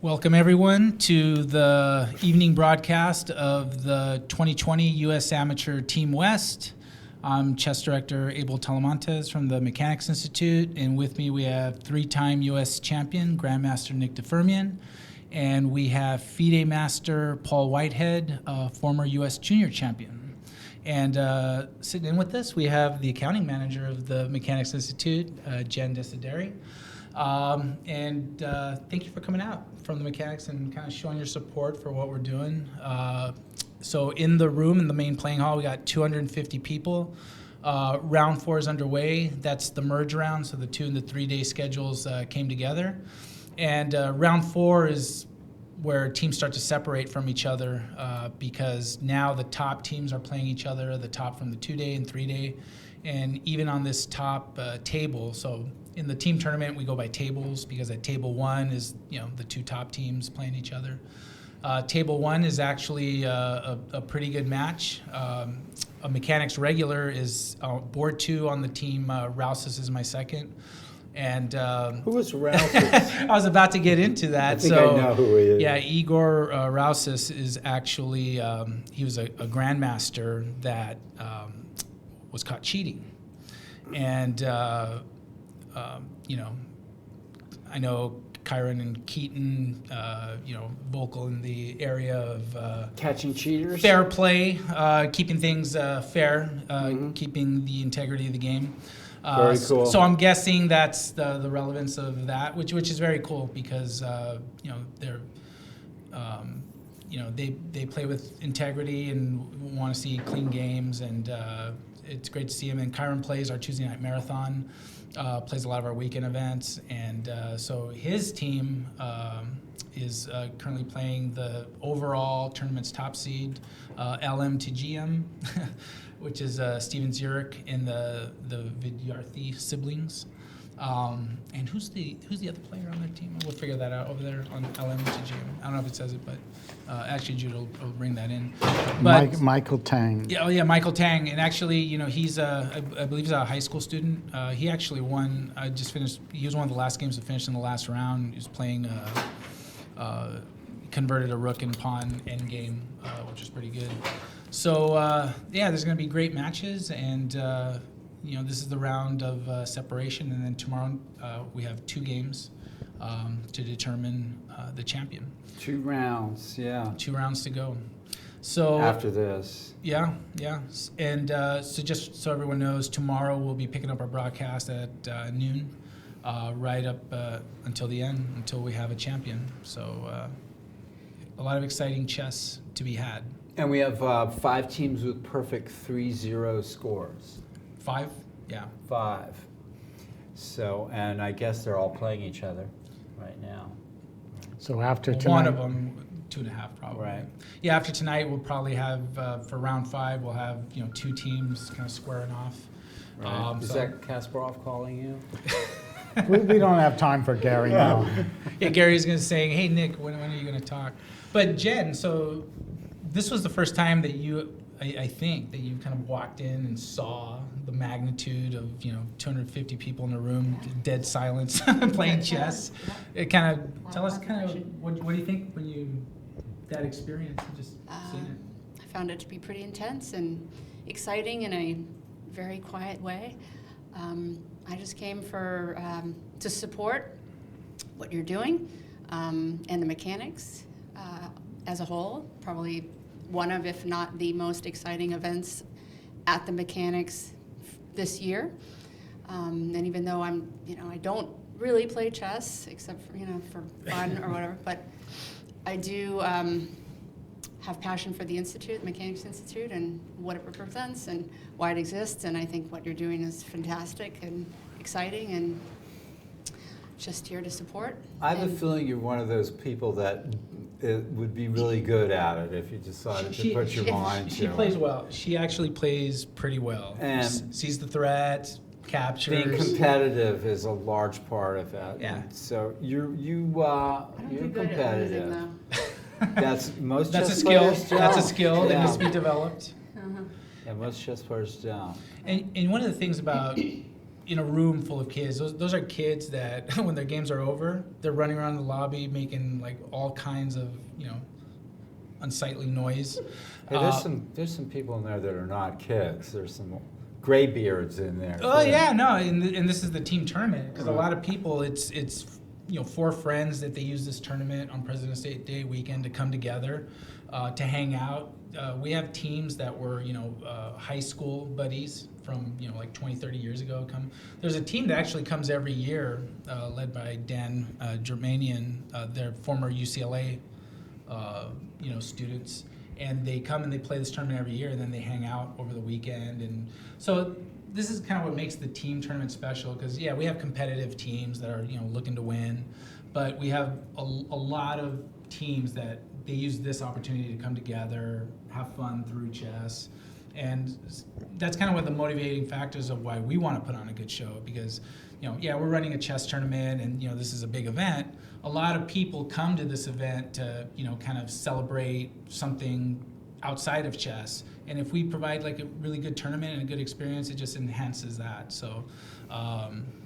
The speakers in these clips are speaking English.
Welcome, everyone, to the evening broadcast of the 2020 U.S. Amateur Team West. I'm chess director Abel Talamantes from the Mechanics Institute, and with me we have three-time U.S. champion, Grandmaster Nick Firmian, and we have FIDE Master Paul Whitehead, former U.S. Junior champion. And sitting in with us, we have the accounting manager of the Mechanics Institute, Jen Desideri. Thank you for coming out from the Mechanics and kind of showing your support for what we're doing. So in the room, in the main playing hall, we got 250 people. Round 4 is underway. That's the merge round, so the 2 and the 3 day schedules came together. And round 4 is where teams start to separate from each other because now the top teams are playing each other, the top from the 2 day and 3 day. And even on this top table, so in the team tournament, we go by tables because at table 1 is, the 2 top teams playing each other. Table 1 is actually a pretty good match. A Mechanics regular is board 2 on the team. Rouses is my second. And who was Rouses? I was about to get into that. I think I know who he is. Yeah, Igor Rouses is actually, he was a grandmaster that was caught cheating. And, I know Kyron and Keaton, vocal in the area of catching cheaters, fair play, keeping things fair, keeping the integrity of the game. Very cool. So I'm guessing that's the relevance of that, which is very cool because they're they play with integrity and want to see clean games, and it's great to see him. And Kyron plays our Tuesday night marathon. Plays a lot of our weekend events, and so his team is currently playing the overall tournament's top seed, LM to GM, which is Steven Zurich and the Vidyarthi siblings. And who's the other player on their team? We'll figure that out over there on LM to GM. I don't know if it says it, but actually Jude will bring that in. But, Michael Tang. Yeah, Michael Tang, and actually, he's I believe he's a high school student. He actually won. Just finished. He was one of the last games to finish in the last round. He was playing. Converted a rook and pawn endgame, which was pretty good. So there's going to be great matches, and this is the round of separation, and then tomorrow we have 2 games to determine the champion. 2 rounds, yeah. 2 rounds to go. So after this. Yeah. And so just so everyone knows, tomorrow we'll be picking up our broadcast at noon, right up until the end, until we have a champion. So a lot of exciting chess to be had. And we have 5 teams with perfect 3-0 scores. 5? Yeah. 5. So, and I guess they're all playing each other right now. So after tonight, one of them, 2.5 probably. Right. Yeah, after tonight we'll probably have for round 5 we'll have 2 teams kind of squaring off. Right. Is that Kasparov calling you? we don't have time for Gary now. Yeah, Gary's going to say, "Hey Nick, when are you going to talk?" But Jen, so this was the first time that I think that you kind of walked in and saw the magnitude of 250 people in a room, dead silence, playing chess. It kind of tell us kind of what do you think when that experience and just seeing it? I found it to be pretty intense and exciting in a very quiet way. I just came to support what you're doing and the mechanics as a whole. Probably one of, if not the most exciting events at the Mechanics this year. And even though I don't really play chess except for fun or whatever, but I do have passion for the Institute, the Mechanics Institute, and what it represents and why it exists. And I think what you're doing is fantastic and exciting, and just here to support. I have a feeling you're one of those people that would be really good at it if you decided to put your mind to it. She plays well. She actually plays pretty well. And sees the threat, captures. Being competitive is a large part of it. Yeah. So you're Good at losing, competitive. though. That's most That's a chess skill. players don't. That's a skill that Yeah. needs to be developed. Uh-huh. Yeah, most chess players don't. And one of the things about in a room full of kids. Those are kids that when their games are over, they're running around the lobby making like all kinds of unsightly noise. Hey, there's some people in there that are not kids. There's some graybeards in there. Oh too. yeah, no, and this is the team tournament because a lot of people, it's 4 friends that they use this tournament on President's Day weekend to come together, to hang out. We have teams that were high school buddies from like 20, 30 years ago come. There's a team that actually comes every year, led by Dan Germanian, their former UCLA students. And they come and they play this tournament every year, and then they hang out over the weekend. And so this is kind of what makes the team tournament special, because we have competitive teams that are looking to win, but we have a lot of teams that they use this opportunity to come together, have fun through chess. And that's kind of one of the motivating factors of why we want to put on a good show, because we're running a chess tournament, and this is a big event. A lot of people come to this event to kind of celebrate something outside of chess, and if we provide like a really good tournament and a good experience, it just enhances that. So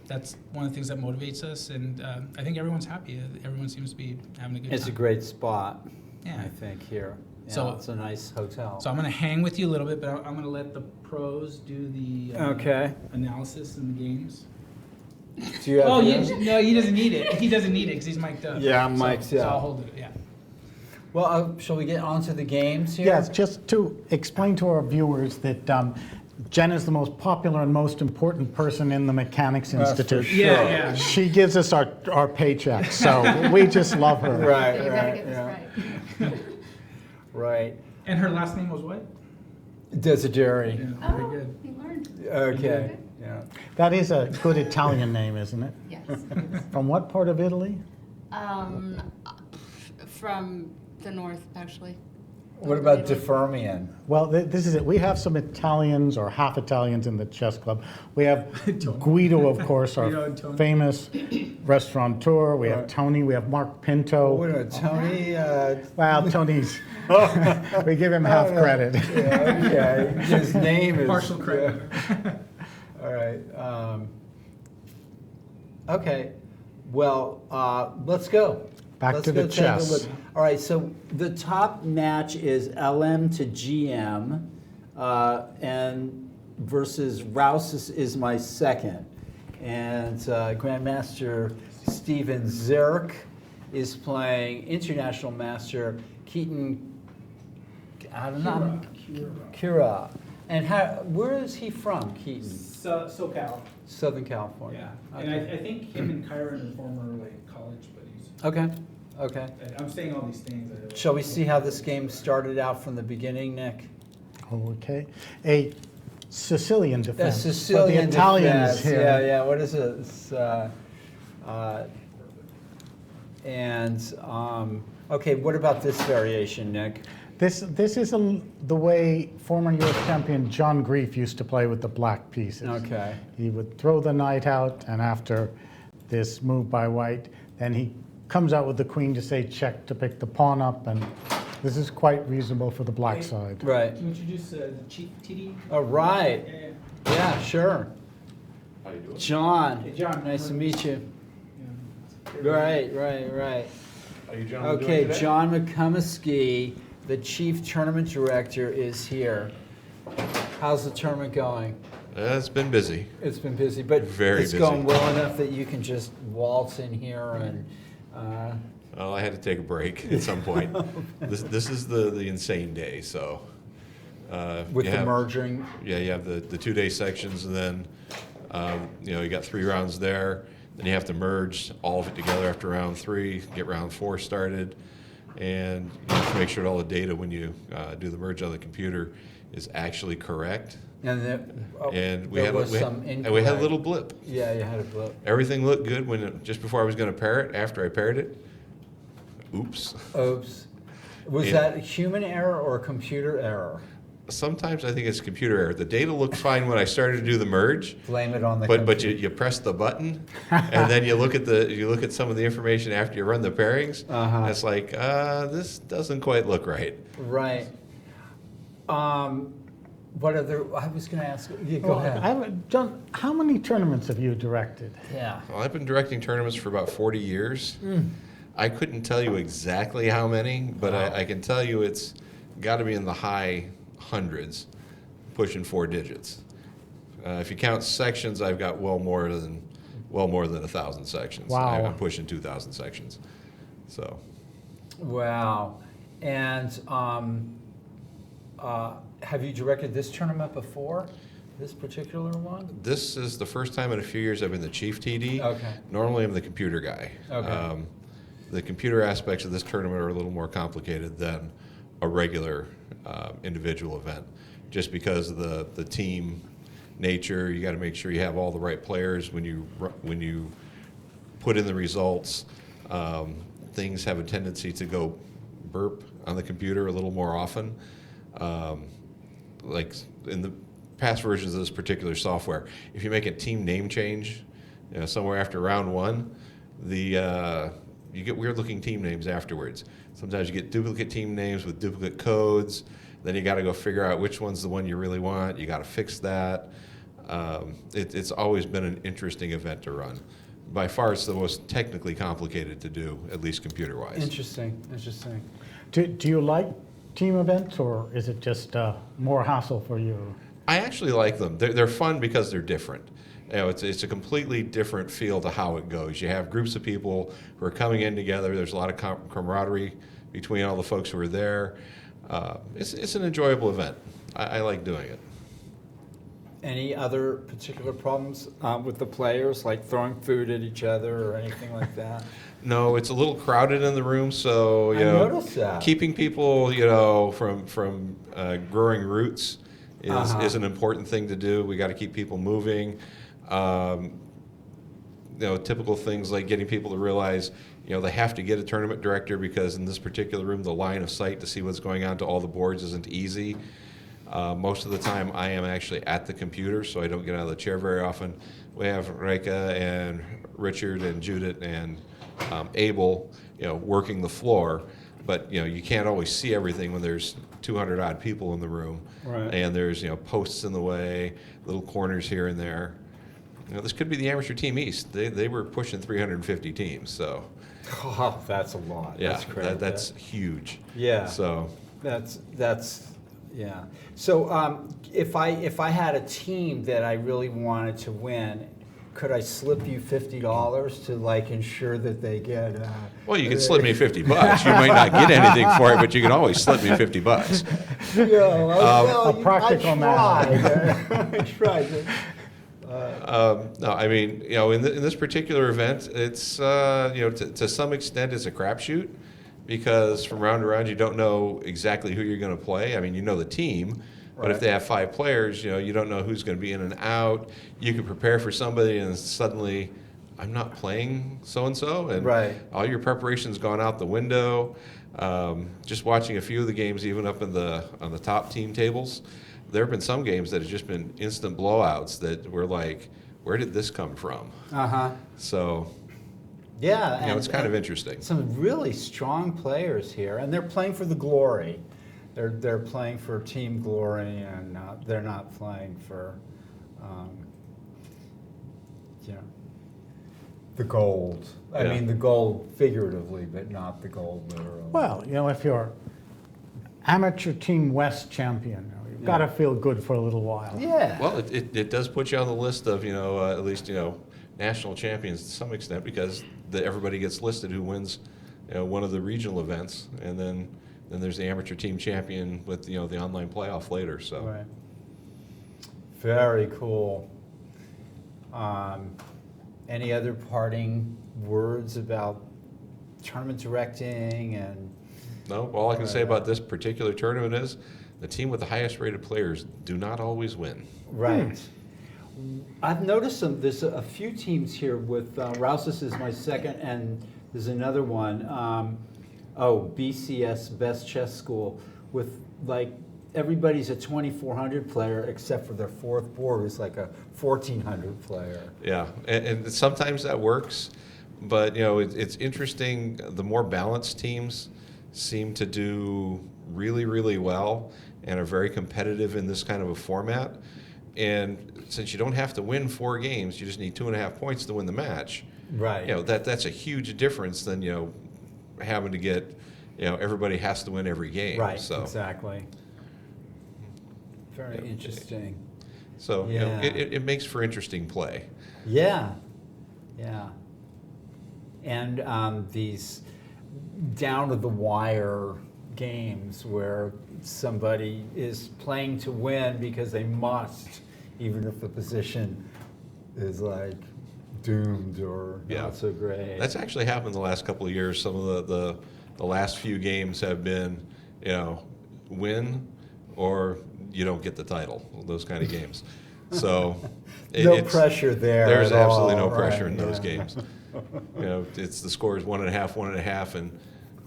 that's one of the things that motivates us, and I think everyone's happy. Everyone seems to be having a good time. It's a great spot, Yeah. I think, here. Yeah, So- it's a nice hotel. So I'm going to hang with you a little bit, but I'm going to let the pros do the Okay. analysis in the games. Do you have Oh, yours? no, he doesn't need it. He doesn't need it because he's mic'd up. Yeah, I'm mic'd So up. I'll hold it, yeah. Well, shall we get on to the games here? Yes, just to explain to our viewers that Jen is the most popular and most important person in the Mechanics That's for Institute. sure. Yeah. She gives us our paychecks, so we just love her. Right, You gotta right, get this yeah. right. Right. And her last name was what? Desideri. Yeah, very Oh, good. you learned. Okay. Yeah. That is a good Italian name, isn't it? Yes. From what part of Italy? From the north, actually. What about De Firmian? Well, this is it. We have some Italians or half Italians in the chess club. We have Guido, of course, Guido our and Tony. famous restaurateur. We have Right. Tony. We have Mark Pinto. Wait a minute, Tony. Well, Tony's. We give him half credit. Yeah, okay. His name is Partial credit. All right. Okay. Well, let's go. Back Let's to the go take a chess. look. All right. So the top match is LM to GM, and versus Rouse is my second, and Grandmaster Steven Zirk is playing International Master Keaton. I don't know. Kira. And where is he from, Keaton? SoCal. Southern California. Yeah. And I think him and Kyron are former college buddies. Okay. Okay. I'm saying all these things. Shall we see how this game started out from the beginning, Nick? Okay. A Sicilian A defense. Sicilian For the Italians defense. here. Yeah, yeah. What is it? It's, okay, what about this variation, Nick? This is the way former U.S. champion John Grief used to play with the black pieces. Okay. He would throw the knight out, and after this move by white, then he comes out with the queen to say check to pick the pawn up, and this is quite reasonable for the black side. Right. Can you introduce the Chief TD? All right. Yeah. Yeah, sure. How you doing? John. Hey, John. Nice to meet you. Yeah. Right. How you gentlemen doing Okay, today? John McCumasky, the chief tournament director, is here. How's the tournament going? It's been busy. It's been busy, but Very it's busy. going well enough that you can just waltz in here and. Well, I had to take a break at some point. This is the insane day, so. With you the have- merging. Yeah, you have the 2-day sections, and then, you got 3 rounds there. Then you have to merge all of it together after round 3, get round 4 started, and you have to make sure that all the data when you do the merge on the computer is actually correct. And And we there had was we some had a incorrect- little blip. Yeah, you had a blip. Everything looked good just before I was going to pair it. After I paired it, oops. Oops. Was Yeah. that a human error or a computer error? Sometimes I think it's computer error. The data looked fine when I started to do the merge, Blame it on the but computer. you press the button, and then you look at some of the information after you run the pairings. Uh-huh. And it's like this doesn't quite look right. Right. What other? I was going to ask. Yeah, go Well, ahead. John, how many tournaments have you directed? Yeah. Well, I've been directing tournaments for about 40 years. I couldn't tell you exactly how many, but I can tell you it's got to be in the high hundreds, pushing 4 digits. If you count sections, I've got well more than 1,000 sections. Wow. I'm pushing 2,000 sections. So. Wow. And have you directed this tournament before? This particular one? This is the first time in a few years I've been the chief TD. Okay. Normally I'm the computer guy. Okay. The computer aspects of this tournament are a little more complicated than a regular individual event, just because of the team nature. You got to make sure you have all the right players when you put in the results. Things have a tendency to go burp on the computer a little more often. Like in the past versions of this particular software, if you make a team name change, somewhere after round 1, you get weird looking team names afterwards. Sometimes you get duplicate team names with duplicate codes. Then you got to go figure out which one's the one you really want. You got to fix that. It's always been an interesting event to run. By far, it's the most technically complicated to do, at least computer-wise. Interesting. Do you like team events, or is it just more hassle for you? I actually like them. They're fun because they're different. It's a completely different feel to how it goes. You have groups of people who are coming in together. There's a lot of camaraderie between all the folks who are there. It's an enjoyable event. I like doing it. Any other particular problems with the players, like throwing food at each other or anything like that? No, it's a little crowded in the room, so I noticed that. keeping people from growing roots is an important thing to do. We got to keep people moving. Typical things like getting people to realize they have to get a tournament director, because in this particular room the line of sight to see what's going on to all the boards isn't easy. Most of the time I am actually at the computer, so I don't get out of the chair very often. We have Reka and Richard and Judith and Abel working the floor, but you can't always see everything when there's 200 odd people in the room. Right. And there's posts in the way, little corners here and there. This could be the Amateur Team East. They were pushing 350 teams, so Oh, that's a lot. yeah, That's great. that's huge. Yeah. So That's yeah. So if I had a team that I really wanted to win, could I slip you $50 to ensure that they get? well, you can slip me $50. You might not get anything for it, but you can always slip me $50. A practical matter. I tried. No, I mean, in this particular event, it's to some extent it's a crapshoot, because from round to round you don't know exactly who you're going to play. I mean, you know the team, but if Right. they have 5 players, you don't know who's going to be in and out. You can prepare for somebody, and suddenly, I'm not playing so and so, and Right. all your preparation's gone out the window. Just watching a few of the games, even up on the top team tables, there have been some games that have just been instant blowouts that were like, where did this come from? So, Yeah. it's kind of interesting. Some really strong players here, and they're playing for the glory. They're playing for team glory, and they're not playing for, the gold. I Yeah. mean, the gold figuratively, but not the gold literally. Well, if you're Amateur Team West champion, you've got to feel good for a little while. Yeah. Well, it does put you on the list of, at least, national champions to some extent, because everybody gets listed who wins, one of the regional events, and then there's the amateur team champion with, the online playoff later, so. Right. Very cool. Any other parting words about tournament directing and? No, all I can say about this particular tournament is the team with the highest rated players do not always win. Right. I've noticed there's a few teams here with, Rouse's is my second, and there's another one, BCS, Best Chess School, with everybody's a 2,400 player except for their fourth board who's like a 1,400 player. Yeah, and sometimes that works, but it's interesting. The more balanced teams seem to do really, really well, and are very competitive in this kind of a format. And since you don't have to win 4 games, you just need 2.5 points to win the match. Right. You know, that's a huge difference than, you know, having to get, you know, everybody has to win every game. Right, So, exactly. Very interesting. so you know, Yeah. it makes for interesting play. Yeah, yeah. And these down to the wire games where somebody is playing to win because they must, even if the position is like doomed or Yeah. not so great. That's actually happened the last couple of years. Some of the last few games have been, you know, win or you don't get the title, those kind of games. So No it's- pressure there There's at absolutely all, no pressure right, in those yeah. games. You know, it's the score is 1.5, 1.5, and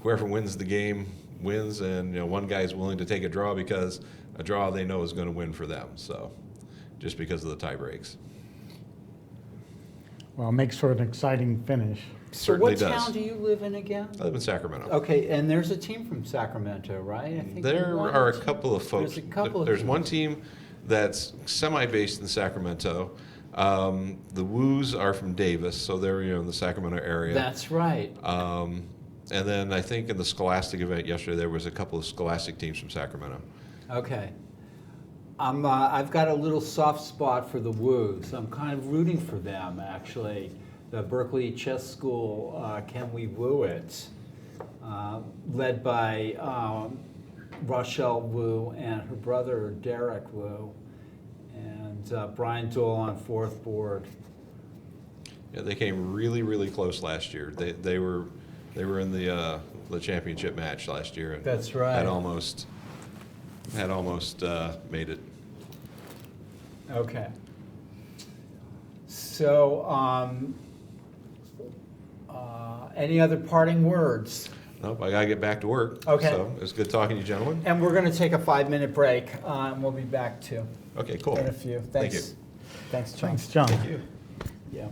whoever wins the game wins. And you know, one guy's willing to take a draw because a draw they know is going to win for them. So just because of the tie breaks. Well, it makes for an exciting finish. So Certainly what does. town do you live in again? I live in Sacramento. Okay, and there's a team from Sacramento, right? I think There one are a team? couple of folks. There's a couple of There's one teams. team that's semi-based in Sacramento. The Woos are from Davis, so they're, you know, in the Sacramento area. That's right. And then I think in the Scholastic event yesterday, there was a couple of Scholastic teams from Sacramento. Okay. I've got a little soft spot for the Woos. I'm kind of rooting for them, actually. The Berkeley Chess School, Can We Woo It? Led by Rochelle Wu and her brother Derek Wu, and Brian Dole on 4th board. Yeah, they came really, really close last year. They were in the championship match last year, and That's right. had almost made it. Okay. So, any other parting words? Nope, I gotta get back to work. Okay. So it was good talking to you, gentlemen. And we're going to take a 5-minute break, and we'll be back too Okay, cool. in a few. Thank Thanks. Thanks, John. Thanks, John. Thank you. Yeah.